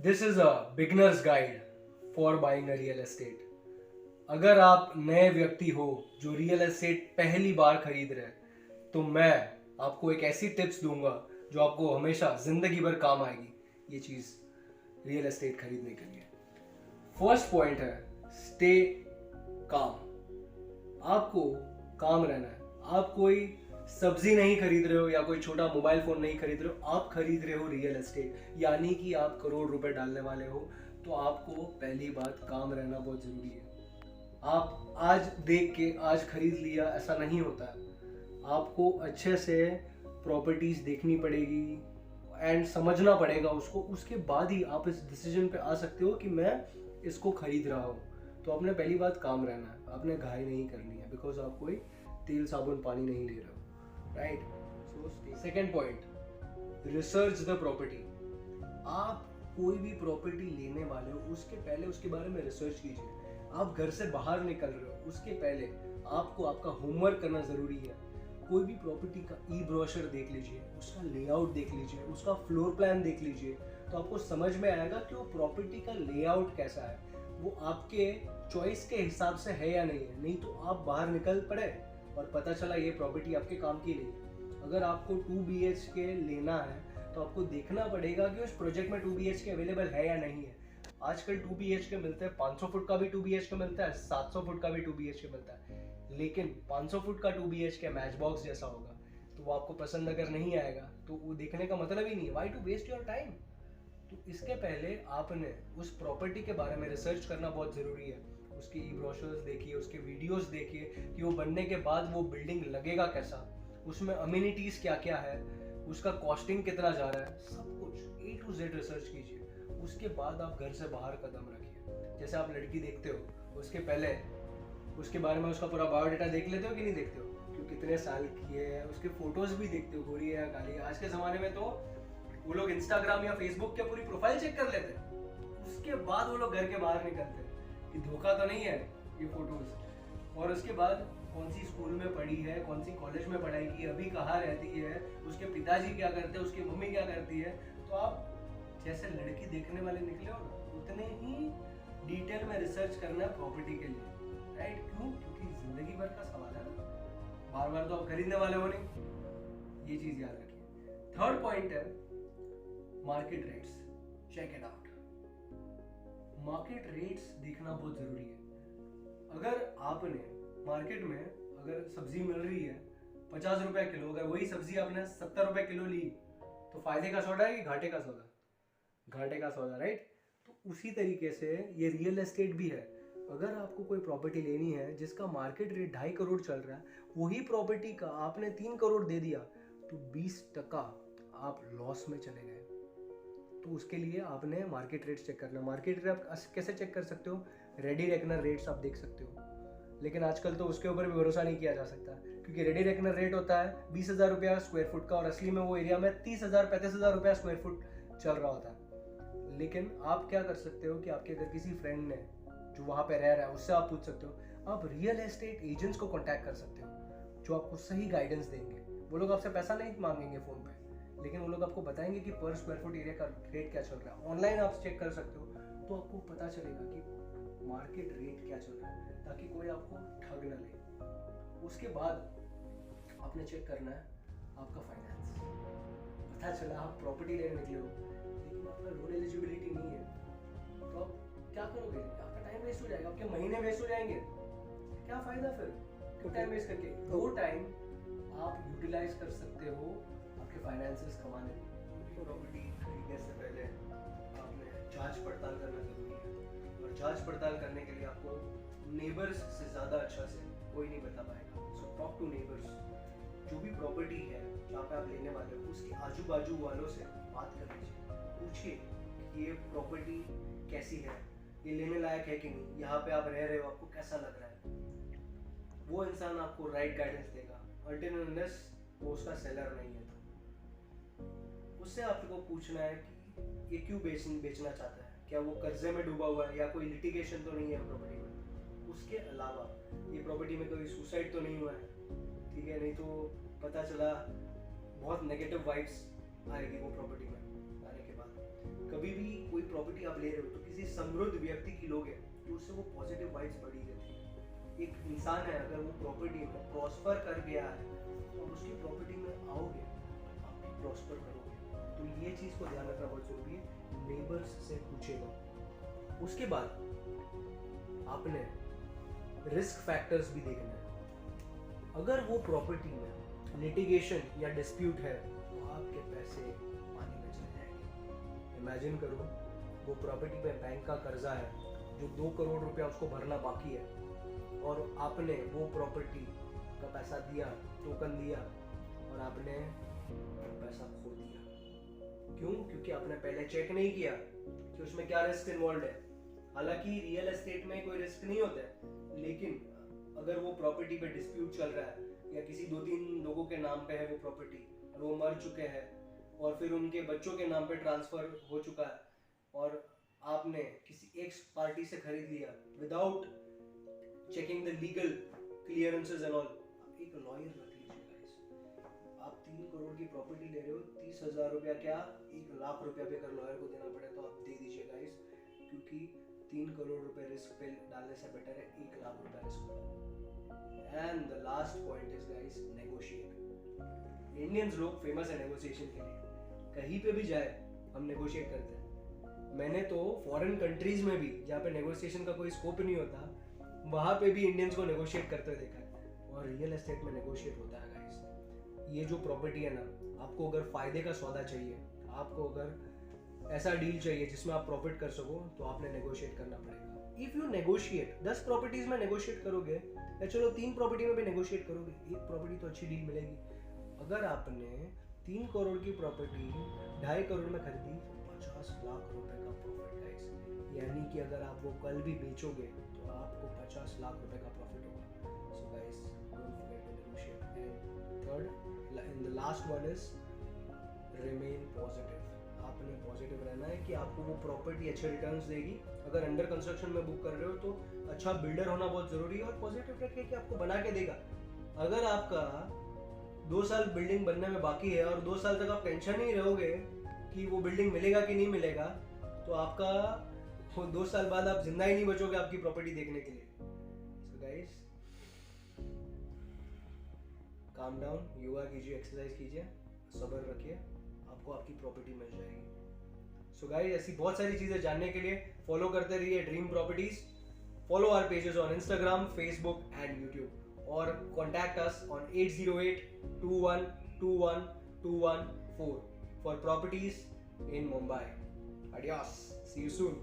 This is a beginners guide for buying a real estate. अगर आप नए व्यक्ति हो जो रियल एस्टेट पहली बार खरीद रहे हैं तो मैं आपको एक ऐसी टिप्स दूंगा जो आपको हमेशा जिंदगी भर काम आएगी ये चीज रियल एस्टेट खरीदने के लिए। फर्स्ट पॉइंट है स्टे काम। आपको काम रहना है। आप कोई सब्जी नहीं खरीद रहे हो या कोई छोटा मोबाइल फोन नहीं खरीद रहे हो, आप खरीद रहे हो रियल एस्टेट, यानी कि आप करोड़ रुपए डालने वाले हो। तो आपको पहली बात काम रहना बहुत जरूरी है। आप आज देख के आज खरीद लिया ऐसा नहीं होता है। आपको अच्छे से प्रॉपर्टीज देखनी पड़ेगी एंड समझना पड़ेगा उसको, उसके बाद ही आप इस डिसीजन पे आ सकते हो कि मैं इसको खरीद रहा हूँ। तो आपने पहली बात काम रहना है, आपने घाई नहीं करनी है, बिकॉज आप कोई तेल साबुन पानी नहीं ले रहे हो, right. So second point, research the property. आप कोई भी प्रॉपर्टी लेने वाले हो उसके पहले उसके बारे में रिसर्च कीजिए। आप घर से बाहर निकल रहे हो उसके पहले आपको आपका होमवर्क करना जरूरी है। कोई भी प्रॉपर्टी का ई ब्रोशर देख लीजिए, उसका लेआउट देख लीजिए, उसका फ्लोर प्लान देख लीजिए, तो आपको समझ में आएगा कि वो प्रॉपर्टी का लेआउट कैसा है, वो आपके चॉइस के हिसाब से है या नहीं है। नहीं तो आप बाहर निकल पड़े और पता चला ये प्रॉपर्टी आपके काम की नहीं है। अगर आपको 2 BHK लेना है तो आपको देखना पड़ेगा कि उस प्रोजेक्ट में 2 BHK अवेलेबल है या नहीं है। आजकल 2 BHK मिलते हैं, 500 फुट का भी 2 BHK मिलता है, 700 फुट का भी 2 BHK मिलता है। लेकिन 500 फुट का 2 BHK मैच बॉक्स जैसा होगा, तो वो आपको पसंद अगर नहीं आएगा तो वो देखने का मतलब ही नहीं है। Why to waste your time. तो इसके पहले आपने उस प्रॉपर्टी के बारे में रिसर्च करना बहुत ज़रूरी है। उसकी ई ब्रोशर्स देखिए, उसके वीडियोस देखिए कि वो बनने के बाद वो बिल्डिंग लगेगा कैसा, उसमें अम्यूनिटीज़ क्या क्या है, उसका कॉस्टिंग कितना जा रहा है, सब कुछ A to Z रिसर्च कीजिए। उसके बाद आप घर से बाहर कदम रखिए। जैसे आप लड़की देखते हो उसके पहले उसके बारे में उसका पूरा बायोडाटा देख लेते हो कि नहीं देखते हो, कि कितने साल की है, उसके फोटोज भी देखते हो, गोरी है या काली है। आज के ज़माने में तो वो लोग इंस्टाग्राम या फेसबुक के पूरी प्रोफाइल चेक कर लेते हैं, उसके बाद वो लोग घर के बाहर निकलते हैं कि धोखा तो नहीं है ये फोटोज। और उसके बाद कौन सी स्कूल में पढ़ी है, कौन सी कॉलेज में पढ़ाई की, अभी कहाँ रहती है, उसके पिताजी क्या करते हैं, उसकी मम्मी क्या करती है। तो आप जैसे लड़की देखने वाले निकले हो ना, उतने ही डिटेल में रिसर्च करना है प्रॉपर्टी के लिए, राइट। क्यों? क्योंकि जिंदगी भर का सवाल है ना, बार बार तो आप खरीदने वाले हो नहीं। ये चीज याद रखिए। थर्ड पॉइंट है market rates. Check it out. Market rates देखना बहुत जरूरी है। अगर आपने मार्केट में अगर सब्जी मिल रही है 50 रुपए किलो, अगर वही सब्जी आपने 70 रुपए किलो ली तो फायदे का सौदा है कि घाटे का सौदा? घाटे का सौदा, राइट। तो उसी तरीके से ये रियल एस्टेट भी है। अगर आपको कोई प्रॉपर्टी लेनी है जिसका मार्केट रेट 2.5 करोड़ चल रहा है, वही प्रॉपर्टी का आपने 3 करोड़ दे दिया तो 20% आप लॉस में चले गए। तो उसके लिए आपने मार्केट रेट चेक करना। मार्केट रेट आप कैसे चेक कर सकते हो? रेडी रेकनर रेट्स आप देख सकते हो, लेकिन आजकल तो उसके ऊपर भी भरोसा नहीं किया जा सकता, क्योंकि रेडी रेकनर रेट होता है 20,000 रुपया स्क्वायर फुट का, और असली में वो एरिया में 30,000 35,000 रुपया स्क्वायर फुट चल रहा होता है। लेकिन आप क्या कर सकते हो कि आपके अगर किसी फ्रेंड ने जो वहाँ पे रह रहा है उससे आप पूछ सकते हो। आप रियल एस्टेट एजेंट्स को कॉन्टैक्ट कर सकते हो जो आपको सही गाइडेंस देंगे। वो लोग आपसे पैसा नहीं मांगेंगे फ़ोन पे, लेकिन वो लोग आपको बताएंगे कि पर स्क्वायर फुट एरिया का रेट क्या चल रहा है। ऑनलाइन आप चेक कर सकते हो तो आपको पता चलेगा कि मार्केट रेट क्या चल रहा है, ताकि कोई आपको ठग न ले। उसके बाद आपने चेक करना है आपका फाइनेंस। पता चला आप प्रॉपर्टी लेने निकले हो लेकिन आपका लोन एलिजिबिलिटी नहीं है, तो आप क्या करोगे? आपका टाइम वेस्ट हो जाएगा, आपके महीने वेस्ट हो जाएंगे। क्या फायदा फिर क्यों टाइम वेस्ट करके? वो टाइम आप यूटिलाइज कर सकते हो आपके फाइनेंसेस कमाने में। प्रॉपर्टी खरीदने से पहले आपने जांच पड़ताल करना जरूरी है, और जांच पड़ताल करने के लिए आपको नेबर्स से ज़्यादा अच्छा से कोई नहीं बता पाएगा। So talk to neighbours. जो भी प्रॉपर्टी है जहाँ पे आप लेने वाले हो उसके आजू बाजू वालों से बात कर लीजिए, पूछिए कि ये प्रॉपर्टी कैसी है, ये लेने लायक है कि नहीं, यहाँ पे आप रह रहे हो आपको कैसा लग रहा है। वो इंसान आपको राइट गाइडेंस देगा, अनटिल अनलेस वो उसका सेलर नहीं है। तो उससे आपको पूछना है कि ये क्यों बेचना चाहता है, क्या वो कर्जे में डूबा हुआ है या कोई लिटिगेशन तो नहीं है प्रॉपर्टी में। उसके अलावा ये प्रॉपर्टी में कोई सुसाइड तो नहीं हुआ है, ठीक है, नहीं तो पता चला बहुत नेगेटिव वाइब्स आएगी वो प्रॉपर्टी में आने के बाद। कभी भी कोई प्रॉपर्टी आप ले रहे हो तो किसी समृद्ध व्यक्ति की लोगे तो उससे वो पॉजिटिव वाइब्स बढ़ी रहती है। एक इंसान है अगर वो प्रॉपर्टी में प्रॉस्पर कर गया है तो उसकी प्रॉपर्टी में आओगे, आप भी प्रॉस्पर करोगे। तो ये चीज़ को ध्यान रखना बहुत जरूरी है। नेबर्स से पूछेगा। उसके बाद आपने रिस्क फैक्टर्स भी देखना है। अगर वो प्रॉपर्टी में लिटिगेशन या डिस्प्यूट है तो आपके पैसे पानी में चले जाएंगे। इमेजिन करो वो प्रॉपर्टी पे बैंक का कर्जा है जो 2 करोड़ रुपया उसको भरना बाकी है और आपने वो प्रॉपर्टी का पैसा दिया, टोकन दिया और आपने पैसा खो दिया। क्यों? क्योंकि आपने पहले चेक नहीं किया कि उसमें क्या रिस्क इन्वॉल्व है। हालांकि रियल एस्टेट में कोई रिस्क नहीं होता है, लेकिन अगर वो प्रॉपर्टी पे डिस्प्यूट चल रहा है या किसी 2-3 लोगों के नाम पे है वो प्रॉपर्टी और वो मर चुके हैं और फिर उनके बच्चों के नाम पे ट्रांसफर हो चुका है और आपने किसी एक पार्टी से खरीद लिया without checking the legal clearances and all, एक लॉयर रख लीजिए गाइस। आप 3 करोड़ की प्रॉपर्टी ले रहे हो, 30,000 रुपया क्या 1 लाख रुपया भी अगर लॉयर को देना पड़े तो आप दे दीजिए गाइस, क्योंकि 3 करोड़ रुपए रिस्क पे डालने से बेटर है 1 लाख रुपया रिस्क पे। And the last point is guys negotiate. Indians लोग फेमस है नेगोशिएशन के लिए। कहीं पे भी जाए हम नेगोशिएट करते हैं। मैंने तो फॉरेन कंट्रीज में भी जहाँ पे नेगोशिएशन का कोई स्कोप नहीं होता वहां पे भी इंडियंस को नेगोशिएट करते देखा है और रियल एस्टेट में नेगोशिएट होता है गाइस। ये जो प्रॉपर्टी है ना, आपको अगर फायदे का सौदा चाहिए, आपको अगर ऐसा डील चाहिए जिसमें आप प्रॉफिट कर सको तो आपने नेगोशिएट करना पड़ेगा। इफ यू नेगोशिएट 10 प्रॉपर्टीज में नेगोशिएट करोगे या चलो 3 प्रॉपर्टी में भी नेगोशिएट करोगे, एक प्रॉपर्टी तो अच्छी डील मिलेगी। अगर आपने 3 करोड़ की प्रॉपर्टी 2.5 करोड़ में खरीदी 50 लाख रुपए का प्रॉफिट गाइस। यानी कि अगर आप वो कल भी बेचोगे तो आपको 50 लाख रुपए का प्रॉफिट होगा। So guys don't forget to negotiate. And third and the last one is remain positive. आपने पॉजिटिव रहना है कि आपको वो प्रॉपर्टी अच्छे रिटर्न्स देगी। अगर अंडर कंस्ट्रक्शन में बुक कर रहे हो तो अच्छा बिल्डर होना बहुत जरूरी है और पॉजिटिव रखिए कि आपको बना के देगा। अगर आपका 2 साल बिल्डिंग बनने में बाकी है और 2 साल तक आप टेंशन नहीं रहोगे कि वो बिल्डिंग मिलेगा कि नहीं मिलेगा तो आपका 2 साल बाद आप जिंदा ही नहीं बचोगे आपकी प्रॉपर्टी देखने के लिए। So guys calm down, yoga कीजिए, एक्सरसाइज कीजिए, सब्र रखिए, आपको आपकी प्रॉपर्टी मिल जाएगी। सो गाइस ऐसी बहुत सारी चीजें जानने के लिए फॉलो करते रहिए dream properties. Follow our pages on Instagram, Facebook and YouTube और contact us on 808-2121-214 for properties in Mumbai. Adios. See you soon.